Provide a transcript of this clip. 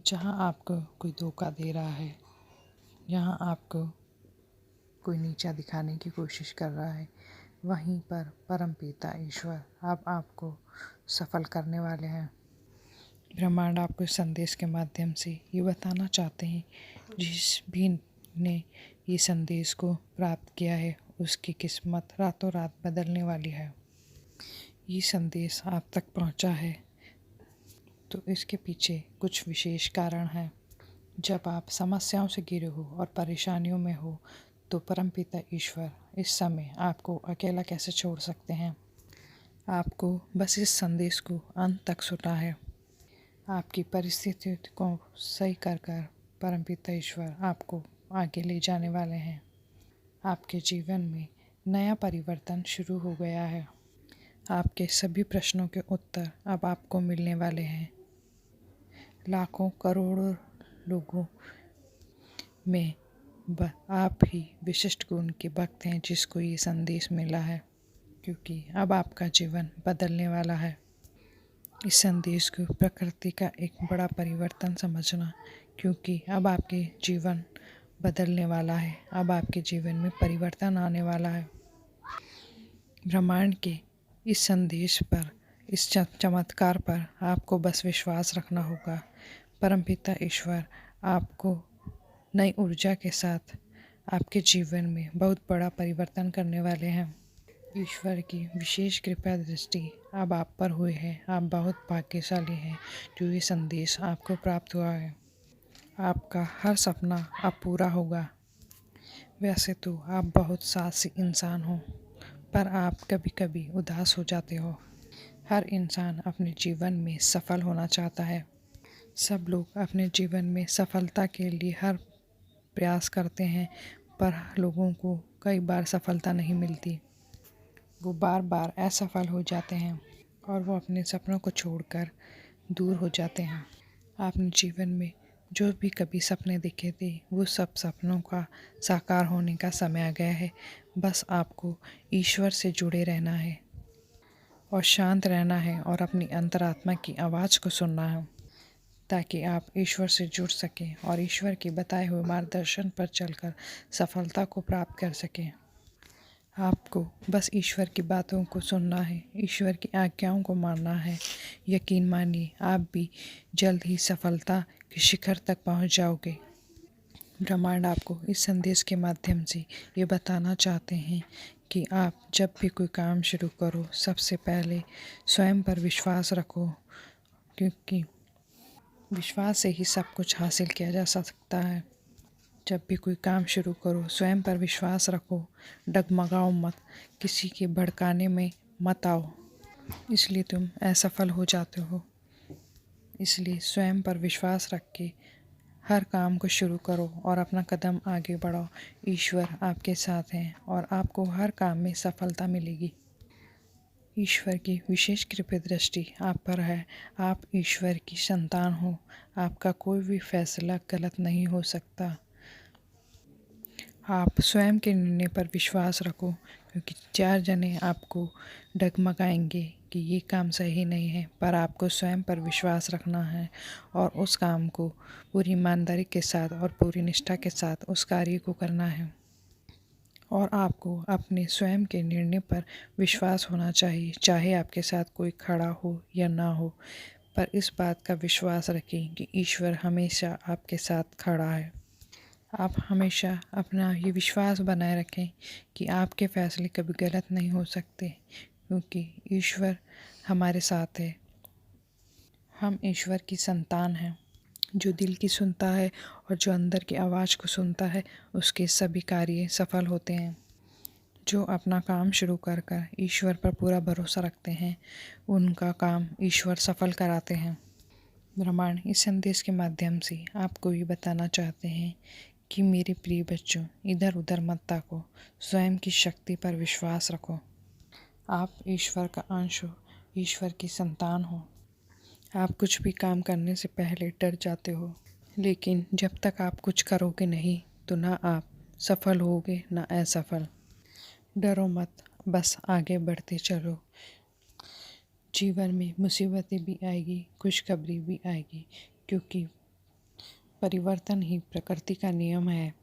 जहाँ आपको कोई धोखा दे रहा है, जहाँ आपको कोई नीचा दिखाने की कोशिश कर रहा है, वहीं पर परमपिता ईश्वर अब आपको सफल करने वाले हैं। ब्रह्मांड आपको इस संदेश के माध्यम से ये बताना चाहते हैं, जिस भी ने ये संदेश को प्राप्त किया है उसकी किस्मत रातों रात बदलने वाली है। ये संदेश आप तक पहुंचा है तो इसके पीछे कुछ विशेष कारण है। जब आप समस्याओं से घिरे हो और परेशानियों में हो तो परमपिता ईश्वर इस समय आपको अकेला कैसे छोड़ सकते हैं। आपको बस इस संदेश को अंत तक सुना है। आपकी परिस्थिति को सही कर कर परमपिता ईश्वर आपको आगे ले जाने वाले हैं। आपके जीवन में नया परिवर्तन शुरू हो गया है। आपके सभी प्रश्नों के उत्तर अब आपको मिलने वाले हैं। लाखों करोड़ों लोगों में आप ही विशिष्ट गुण के भक्त हैं जिसको ये संदेश मिला है, क्योंकि अब आपका जीवन बदलने वाला है। इस संदेश को प्रकृति का एक बड़ा परिवर्तन समझना, क्योंकि अब आपके जीवन बदलने वाला है। अब आपके जीवन में परिवर्तन आने वाला है। ब्रह्मांड के इस संदेश पर, इस चमत्कार पर आपको बस विश्वास रखना होगा। परमपिता ईश्वर आपको नई ऊर्जा के साथ आपके जीवन में बहुत बड़ा परिवर्तन करने वाले हैं। ईश्वर की विशेष कृपा दृष्टि अब आप पर हुई है। आप बहुत भाग्यशाली हैं जो ये संदेश आपको प्राप्त हुआ है। आपका हर सपना अब पूरा होगा। वैसे तो आप बहुत साहसी इंसान हो, पर आप कभी कभी उदास हो जाते हो। हर इंसान अपने जीवन में सफल होना चाहता है। सब लोग अपने जीवन में सफलता के लिए हर प्रयास करते हैं, पर लोगों को कई बार सफलता नहीं मिलती। वो बार बार असफल हो जाते हैं और वो अपने सपनों को छोड़कर दूर हो जाते हैं। आपने जीवन में जो भी कभी सपने देखे थे, वो सब सपनों का साकार होने का समय आ गया है। बस आपको ईश्वर से जुड़े रहना है और शांत रहना है और अपनी अंतरात्मा की आवाज़ को सुनना है, ताकि आप ईश्वर से जुड़ सकें और ईश्वर के बताए हुए मार्गदर्शन पर चलकर सफलता को प्राप्त कर सकें। आपको बस ईश्वर की बातों को सुनना है, ईश्वर की आज्ञाओं को मानना है। यकीन मानिए, आप भी जल्द ही सफलता के शिखर तक पहुंच जाओगे। ब्रह्मांड आपको इस संदेश के माध्यम से ये बताना चाहते हैं कि आप जब भी कोई काम शुरू करो, सबसे पहले स्वयं पर विश्वास रखो, क्योंकि विश्वास से ही सब कुछ हासिल किया जा सकता है। जब भी कोई काम शुरू करो, स्वयं पर विश्वास रखो, डगमगाओ मत, किसी के भड़काने में मत आओ, इसलिए तुम असफल हो जाते हो। इसलिए स्वयं पर विश्वास रख के हर काम को शुरू करो और अपना कदम आगे बढ़ाओ। ईश्वर आपके साथ हैं और आपको हर काम में सफलता मिलेगी। ईश्वर की विशेष कृपा दृष्टि आप पर है। आप ईश्वर की संतान हो। आपका कोई भी फैसला गलत नहीं हो सकता। आप स्वयं के निर्णय पर विश्वास रखो, क्योंकि 4 जने आपको डगमगाएंगे कि ये काम सही नहीं है, पर आपको स्वयं पर विश्वास रखना है और उस काम को पूरी ईमानदारी के साथ और पूरी निष्ठा के साथ उस कार्य को करना है। और आपको अपने स्वयं के निर्णय पर विश्वास होना चाहिए, चाहे आपके साथ कोई खड़ा हो या ना हो, पर इस बात का विश्वास रखें कि ईश्वर हमेशा आपके साथ खड़ा है। आप हमेशा अपना ये विश्वास बनाए रखें कि आपके फैसले कभी गलत नहीं हो सकते, क्योंकि ईश्वर हमारे साथ है। हम ईश्वर की संतान हैं। जो दिल की सुनता है और जो अंदर की आवाज़ को सुनता है, उसके सभी कार्य सफल होते हैं। जो अपना काम शुरू कर कर ईश्वर पर पूरा भरोसा रखते हैं, उनका काम ईश्वर सफल कराते हैं। ब्रह्मांड इस संदेश के माध्यम से आपको ये बताना चाहते हैं कि मेरे प्रिय बच्चों, इधर उधर मत ताको, स्वयं की शक्ति पर विश्वास रखो। आप ईश्वर का अंश हो, ईश्वर की संतान हो। आप कुछ भी काम करने से पहले डर जाते हो, लेकिन जब तक आप कुछ करोगे नहीं तो ना आप सफल होगे ना असफल। डरो मत, बस आगे बढ़ते चलो। जीवन में मुसीबतें भी आएगी, खुशखबरी भी आएगी, क्योंकि परिवर्तन ही प्रकृति का नियम है।